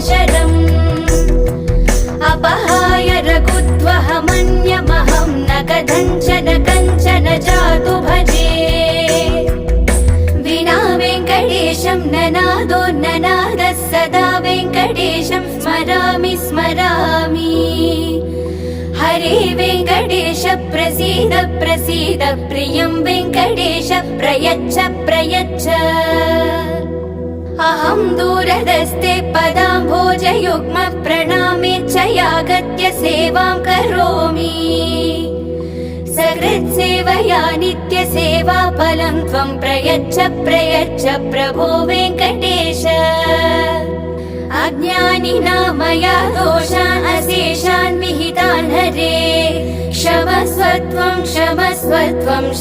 शरम् अपहाय रघुत्वहमन्यमहं न कथञ्चन कञ्चन जातु भजे विना वेङ्कटेशं ननादो ननादः सदा वेङ्कटेशं स्मरामि स्मरामि हरे वेङ्कटेश प्रसीद प्रसीद प्रियं वेङ्कटेश प्रयच्छ प्रयच्छ अहं दूरदस्ते पदाम्भोजयुग्म प्रणामेच्छयागत्य सेवां करोमि सकृत्सेवया नित्यसेवाफलं त्वं प्रयच्छ प्रयच्छ प्रभो वेङ्कटेश अज्ञानिना मया दोषान् अशेषान् विहितान् हरे क्षमस्व त्वं